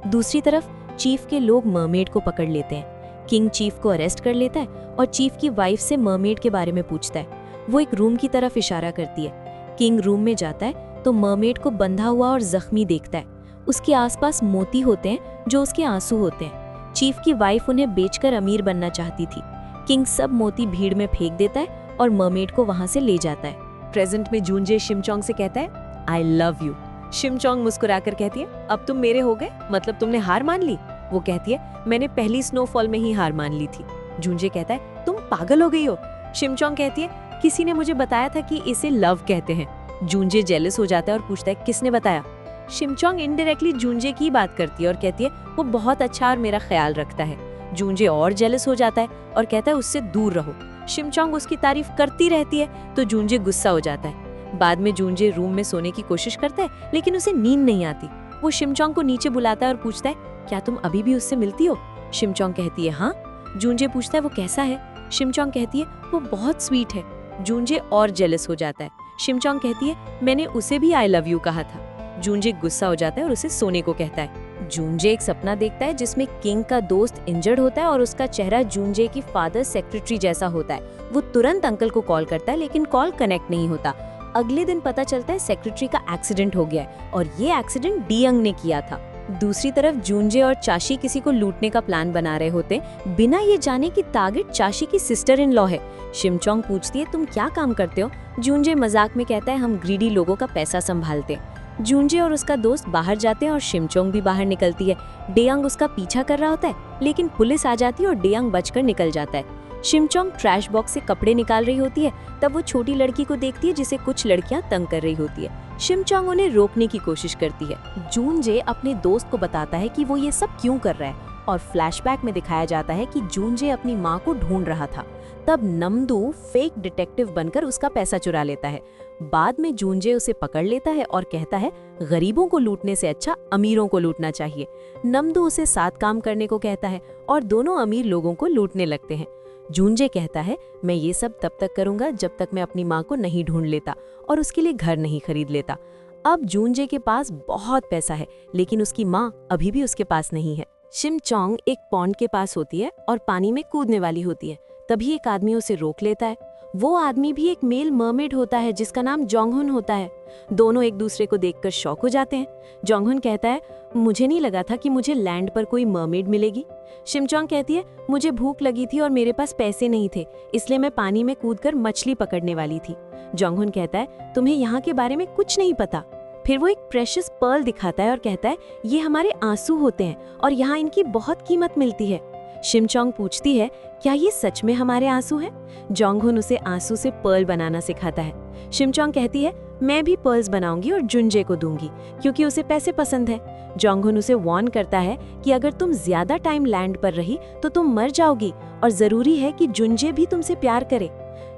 दूसरी तरफ चीफ के लोग मरमेड को पकड़ लेते हैं। किंग चीफ को अरेस्ट कर लेता है और चीफ की वाइफ से मरमेड के बारे में पूछता है। वो एक रूम की तरफ इशारा करती है। किंग रूम में जाता है तो मरमेड को बंधा हुआ और जख्मी देखता है। उसके आसपास मोती होते हैं जो उसके आंसू होते हैं। चीफ की वाइफ उन्हें बेचकर अमीर बनना चाहती थी। किंग सब मोती भीड़ में फेंक देता है और मरमेड को वहां से ले जाता है। प्रेजेंट में जूनजे शिमचोंग से कहता है आई लव यू। शिमचोंग मुस्कुराकर कहती है अब तुम मेरे हो गए, मतलब तुमने हार मान ली। वो कहती है मैंने पहली स्नोफॉल में ही हार मान ली थी। जूनजे कहता है तुम पागल हो गई हो। शिमचोंग कहती है किसी ने मुझे बताया था कि इसे लव कहते हैं। जूनजे जेलस हो जाता है और पूछता है किसने बताया। शिमचोंग इनडायरेक्टली जूनजे की बात करती है और कहती है वो बहुत अच्छा और मेरा ख्याल रखता है। जूनजे और जेलस हो जाता है और कहता है उससे दूर रहो। शिमचोंग उसकी तारीफ करती रहती है तो जूनजे गुस्सा हो जाता है। बाद में जूनजे रूम में सोने की कोशिश करता है लेकिन उसे नींद नहीं आती। वो शिमचोंग को नीचे बुलाता है और पूछता है क्या तुम अभी भी उससे मिलती हो? शिमचोंग कहती है हाँ। जूनजे पूछता है वो कैसा है? शिमचोंग कहती है वो बहुत स्वीट है। जूनजे और जेलस हो जाता है। शिमचोंग कहती है मैंने उसे भी आई लव यू कहा था। जूनजे गुस्सा हो जाता है और उसे सोने को कहता है। जूनजे एक सपना देखता है जिसमें किंग का दोस्त इंजर्ड होता है और उसका चेहरा जूनजे की फादर सेक्रेटरी जैसा होता है। वो तुरंत अंकल को कॉल करता है लेकिन कॉल कनेक्ट नहीं होता। अगले दिन पता चलता है सेक्रेटरी का एक्सीडेंट हो गया है और ये एक्सीडेंट डियंग ने किया था। दूसरी तरफ जूनजे और चाशी किसी को लूटने का प्लान बना रहे होते बिना ये जाने कि टारगेट चाशी की सिस्टर इन लॉ है। शिमचोंग पूछती है तुम क्या काम करते हो? जूनजे मजाक में कहता है हम ग्रीडी लोगों का पैसा संभालते हैं। जूनजे और उसका दोस्त बाहर जाते हैं और शिमचोंग भी बाहर निकलती है। डेयांग उसका पीछा कर रहा होता है लेकिन पुलिस आ जाती है और डेयांग बचकर निकल जाता है। शिमचोंग ट्रैश बॉक्स से कपड़े निकाल रही होती है तब वो छोटी लड़की को देखती है जिसे कुछ लड़कियां तंग कर रही होती है। शिमचोंग उन्हें रोकने की कोशिश करती है। जूनजे अपने दोस्त को बताता है कि वो ये सब क्यों कर रहा है और फ्लैशबैक में दिखाया जाता है कि जूनजे अपनी माँ को ढूंढ रहा था। तब नमदू फेक डिटेक्टिव बनकर उसका पैसा चुरा लेता है। बाद में जूनजे उसे पकड़ लेता है और कहता है गरीबों को लूटने से अच्छा अमीरों को लूटना चाहिए। नमदू उसे साथ काम करने को कहता है और दोनों अमीर लोगों को लूटने लगते हैं। जूनजे कहता है मैं ये सब तब तक करूंगा जब तक मैं अपनी माँ को नहीं ढूंढ लेता और उसके लिए घर नहीं खरीद लेता। अब जूनजे के पास बहुत पैसा है लेकिन उसकी माँ अभी भी उसके पास नहीं है। शिमचोंग एक पॉन्ड के पास होती है और पानी में कूदने वाली होती है। तभी एक आदमी उसे रोक लेता है। वो आदमी भी एक मेल मरमेड होता है जिसका नाम जोंगहुन होता है। दोनों एक दूसरे को देखकर शॉक हो जाते हैं। जोंगहुन कहता है मुझे नहीं लगा था कि मुझे लैंड पर कोई मरमेड मिलेगी। शिमचोंग कहती है मुझे भूख लगी थी और मेरे पास पैसे नहीं थे इसलिए मैं पानी में कूदकर मछली पकड़ने वाली थी। जोंगहुन कहता है तुम्हें यहाँ के बारे में कुछ नहीं पता। फिर वो एक प्रेशियस पर्ल दिखाता है और कहता है ये हमारे आंसू होते हैं और यहाँ इनकी बहुत कीमत मिलती है। शिमचोंग पूछती है क्या ये सच में हमारे आंसू हैं? जोंगहुन उसे आंसू से पर्ल बनाना सिखाता है। शिमचोंग कहती है मैं भी पर्ल्स बनाऊंगी और जुनजे को दूंगी क्योंकि उसे पैसे पसंद है। जोंगहुन उसे वार्न करता है कि अगर तुम ज्यादा टाइम लैंड पर रही तो तुम मर जाओगी और जरूरी है कि जुनजे भी तुमसे प्यार करे।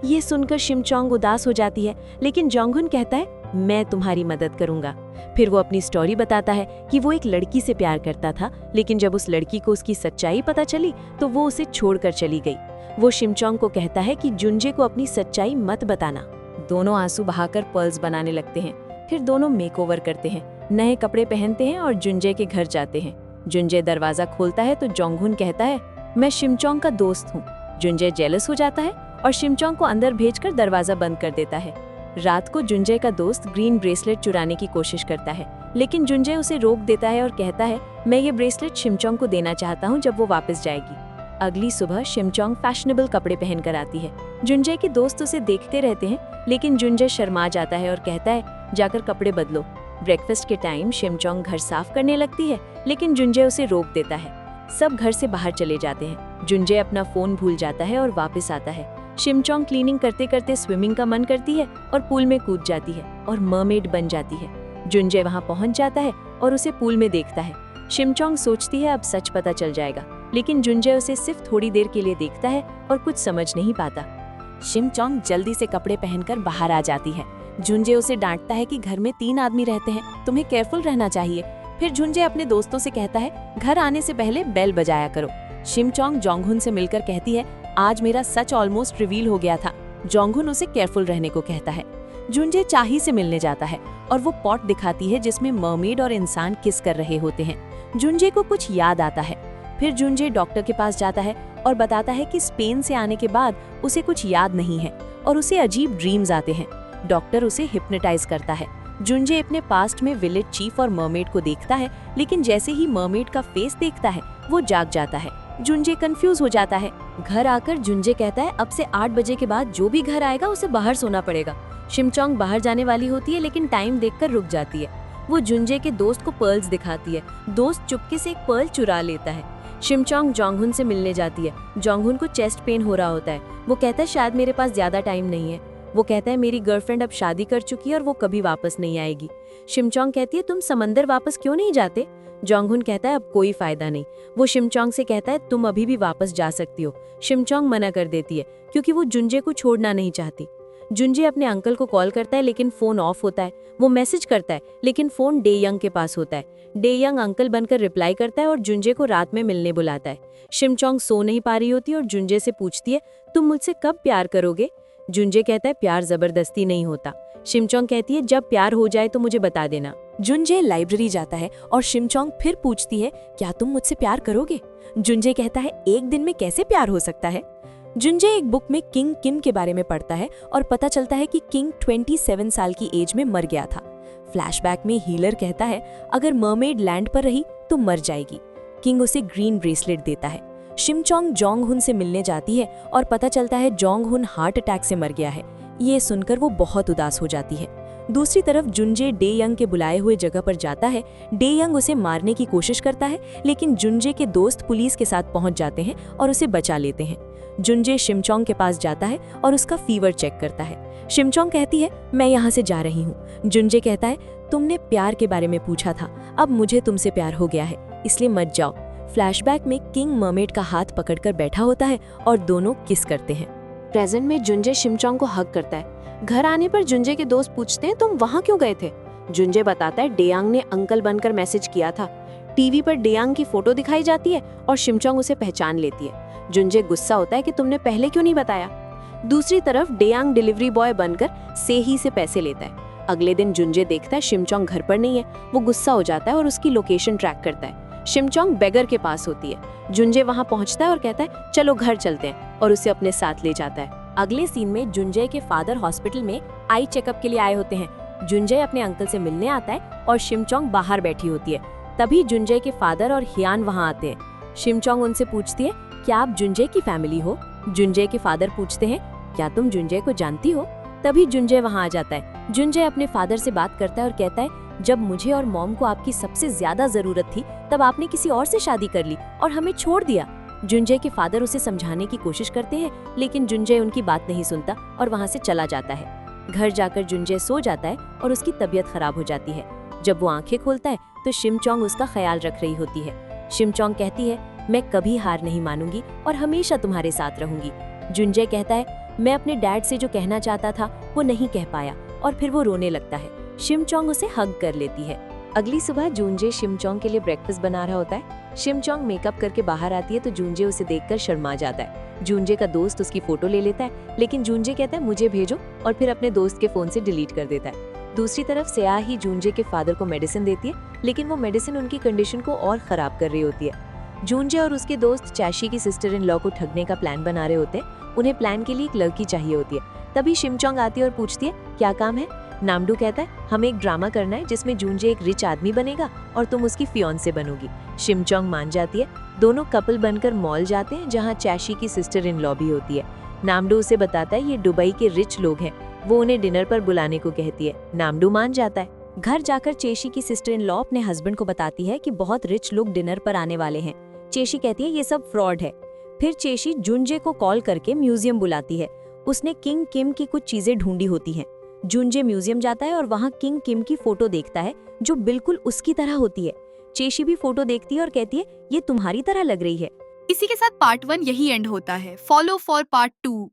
ये सुनकर शिमचोंग उदास हो जाती है लेकिन जोंगहुन कहता है मैं तुम्हारी मदद करूंगा। फिर वो अपनी स्टोरी बताता है कि वो एक लड़की से प्यार करता था लेकिन जब उस लड़की को उसकी सच्चाई पता चली तो वो उसे छोड़कर चली गई। वो शिमचोंग को कहता है कि जुनजे को अपनी सच्चाई मत बताना। दोनों आंसू बहाकर पर्ल्स बनाने लगते हैं। फिर दोनों मेकओवर करते हैं, नए कपड़े पहनते हैं और जुनजे के घर जाते हैं। जुनजे दरवाजा खोलता है तो जोंगहुन कहता है मैं शिमचोंग का दोस्त हूँ। जुनजे जेलस हो जाता है और शिमचोंग को अंदर भेजकर दरवाजा बंद कर देता है। रात को जुनजे का दोस्त ग्रीन ब्रेसलेट चुराने की कोशिश करता है लेकिन जुंजे उसे रोक देता है और कहता है मैं ये ब्रेसलेट शिमचोंग को देना चाहता हूँ जब वो वापस जाएगी। अगली सुबह शिमचोंग फैशनेबल कपड़े पहनकर आती है। जुंजे के दोस्त उसे देखते रहते हैं, लेकिन जुंजे शर्मा जाता है और कहता है जाकर कपड़े बदलो। ब्रेकफास्ट के टाइम शिमचोंग घर साफ करने लगती है, लेकिन जुंजे उसे रोक देता है। सब घर से बाहर चले जाते हैं। जुंजे अपना फोन भूल जाता है और वापस आता है। शिमचोंग क्लीनिंग करते करते स्विमिंग का मन करती है और पूल में कूद जाती है और मरमेड बन जाती है। जुंजे वहां पहुंच जाता है और उसे पूल में देखता है। शिमचोंग सोचती है अब सच पता चल जाएगा, लेकिन जुंजे उसे सिर्फ थोड़ी देर के लिए देखता है और कुछ समझ नहीं पाता। शिमचोंग जल्दी से कपड़े पहनकर बाहर आ जाती है। जुंजे उसे डांटता है कि घर में 3 आदमी रहते हैं, तुम्हें केयरफुल रहना चाहिए। फिर जुंजे अपने दोस्तों से कहता है घर आने से पहले बेल बजाया करो। शिमचोंग जोंगहुन से मिलकर कहती है आज मेरा सच ऑलमोस्ट रिवील हो गया था। जोंगहुन उसे केयरफुल रहने को कहता है। जुंजे चाही से मिलने जाता है और वो पॉट दिखाती है जिसमें मरमेड और इंसान किस कर रहे होते हैं। जुंजे को कुछ याद आता है। फिर जुंजे डॉक्टर के पास जाता है और बताता है कि स्पेन से आने के बाद उसे कुछ याद नहीं है और उसे अजीब ड्रीम्स आते हैं। डॉक्टर उसे हिप्नोटाइज करता है। जुंजे अपने पास्ट में विलेज चीफ और मरमेड को देखता है, लेकिन जैसे ही मरमेड का फेस देखता है वो जाग जाता है। जुंजे कंफ्यूज हो जाता है। घर आकर जुंजे कहता है अब से 8 बजे के बाद जो भी घर आएगा उसे बाहर सोना पड़ेगा। शिमचोंग बाहर जाने वाली होती है, लेकिन टाइम देखकर रुक जाती है। वो जुंजे के दोस्त को पर्ल्स दिखाती है। दोस्त चुपके से एक पर्ल चुरा लेता है। शिमचोंग जोंगहुन से मिलने जाती है। जोंगहुन को चेस्ट पेन हो रहा होता है। वो कहता है शायद मेरे पास ज्यादा टाइम नहीं है। वो कहता है मेरी गर्लफ्रेंड अब शादी कर चुकी है और वो कभी वापस नहीं आएगी। शिमचोंग कहती है तुम समंदर वापस क्यों नहीं जाते? जोंगहुन कहता है अब कोई फायदा नहीं। वो शिमचोंग से कहता है तुम अभी भी वापस जा सकती हो। शिमचोंग मना कर देती है क्योंकि वो जुंजे को छोड़ना नहीं चाहती। जुंजे अपने अंकल को कॉल करता है, लेकिन फोन ऑफ होता है। वो मैसेज करता है, लेकिन फोन डे यंग के पास होता है। डे यंग अंकल बनकर रिप्लाई करता है और जुंजे को रात में मिलने बुलाता है। शिमचोंग सो नहीं पा रही होती और जुंजे से पूछती है तुम मुझसे कब प्यार करोगे? जुंजे कहता है प्यार जबरदस्ती नहीं होता। शिमचोंग कहती है जब प्यार हो जाए तो मुझे बता देना। जुंजे लाइब्रेरी जाता है और शिमचोंग फिर पूछती है क्या तुम मुझसे प्यार करोगे? जुंजे कहता है एक दिन में कैसे प्यार हो सकता है? जुंजे एक बुक में किंग किम के बारे में पढ़ता है और पता चलता है कि किंग 27 साल की एज में मर गया था। फ्लैशबैक में हीलर कहता है अगर मरमेड लैंड पर रही तो मर जाएगी। किंग उसे ग्रीन ब्रेसलेट देता है। शिमचोंग जोंगहुन से मिलने जाती है और पता चलता है जोंगहुन हार्ट अटैक से मर गया है। ये सुनकर वो बहुत उदास हो जाती है। दूसरी तरफ जुंजे डे यंग के बुलाए हुए जगह पर जाता है। डे यंग उसे मारने की कोशिश करता है, लेकिन जुंजे के दोस्त पुलिस के साथ पहुंच जाते हैं और उसे बचा लेते हैं। जुंजे शिमचोंग के पास जाता है और उसका फीवर चेक करता है। शिमचोंग कहती है मैं यहाँ से जा रही हूँ। जुंजे कहता है तुमने प्यार के बारे में पूछा था, अब मुझे तुमसे प्यार हो गया है, इसलिए मत जाओ। फ्लैशबैक में किंग मरमेड का हाथ पकड़कर बैठा होता है और दोनों किस करते हैं। प्रेजेंट में जुंजे शिमचोंग को हग करता है। घर आने पर जुंजे के दोस्त पूछते हैं तुम वहाँ क्यों गए थे? जुंजे बताता है डेयांग ने अंकल बनकर मैसेज किया था। टीवी पर डेयांग की फोटो दिखाई जाती है और शिमचोंग उसे पहचान लेती है। जुंजे गुस्सा होता है कि तुमने पहले क्यों नहीं बताया। दूसरी तरफ डेयांग डिलीवरी बॉय बनकर सेही से पैसे लेता है। अगले दिन जुंजे देखता है शिमचोंग घर पर नहीं है। वो गुस्सा हो जाता है और उसकी लोकेशन ट्रैक करता है। शिमचोंग बेगर के पास होती है। जुंजे वहां पहुंचता है और कहता है चलो घर चलते हैं, और उसे अपने साथ ले जाता है। अगले सीन में जुंजे के फादर हॉस्पिटल में आई चेकअप के लिए आए होते हैं। जुंजे अपने अंकल से मिलने आता है और शिमचोंग बाहर बैठी होती है। तभी जुंजे के फादर और हियान वहां आते हैं। शिमचोंग उनसे पूछती है क्या आप जुंजे की फैमिली हो? जुंजे के फादर पूछते हैं क्या तुम जुंजे को जानती हो? तभी जुंजे वहां आ जाता है। जुंजे अपने फादर से बात करता है और कहता है जब मुझे और मॉम को आपकी सबसे ज्यादा जरूरत थी तब आपने किसी और से शादी कर ली और हमें छोड़ दिया। जुंजे के फादर उसे समझाने की कोशिश करते हैं, लेकिन जुंजे उनकी बात नहीं सुनता और वहां से चला जाता है। घर जाकर जुंजे सो जाता है और उसकी तबीयत खराब हो जाती है। जब वो आंखें खोलता है तो शिमचोंग उसका ख्याल रख रही होती है। शिमचोंग कहती है मैं कभी हार नहीं मानूंगी और हमेशा तुम्हारे साथ रहूंगी। जुंजे कहता है मैं अपने डैड से जो कहना चाहता था वो नहीं कह पाया, और फिर वो रोने लगता है। शिमचोंग उसे हग कर लेती है। अगली सुबह जुंजे शिमचोंग के लिए ब्रेकफास्ट बना रहा होता है। शिमचोंग मेकअप करके बाहर आती है तो जुंजे उसे देखकर शर्मा जाता है। जुंजे का दोस्त उसकी फोटो ले लेता है, लेकिन जुंजे कहता है मुझे भेजो, और फिर अपने दोस्त के फोन से डिलीट कर देता है। दूसरी तरफ सेयाही जुंजे के फादर को मेडिसिन देती है, लेकिन वो मेडिसिन उनकी कंडीशन को और खराब कर रही होती है। जुंजे और उसके दोस्त चैशी की सिस्टर इन लॉ को ठगने का प्लान बना रहे होते हैं। उन्हें प्लान के लिए एक लड़की चाहिए होती है। तभी शिमचोंग आती है और पूछती है क्या काम है। नामडू कहता है हमें एक ड्रामा करना है जिसमें जूनजे एक रिच आदमी बनेगा और तुम उसकी फियांसे बनोगी। शिमचोंग मान जाती है। दोनों कपल बनकर मॉल जाते हैं जहाँ चैशी की सिस्टर इन लॉ भी होती है। नामडू उसे बताता है ये दुबई के रिच लोग हैं, वो उन्हें डिनर पर बुलाने को कहती है। नामडू मान जाता है। घर जाकर चेशी की सिस्टर इन लॉ अपने हस्बैंड को बताती है कि बहुत रिच लोग डिनर पर आने वाले हैं। चेशी कहती है ये सब फ्रॉड है। फिर चेशी जुनजे को कॉल करके म्यूजियम बुलाती है। उसने किंग किम की कुछ चीजें ढूंढी होती हैं। जुनजे म्यूजियम जाता है और वहाँ किंग किम की फोटो देखता है जो बिल्कुल उसकी तरह होती है। चेशी भी फोटो देखती है और कहती है ये तुम्हारी तरह लग रही है। इसी के साथ पार्ट 1 यही एंड होता है। Follow for part 2।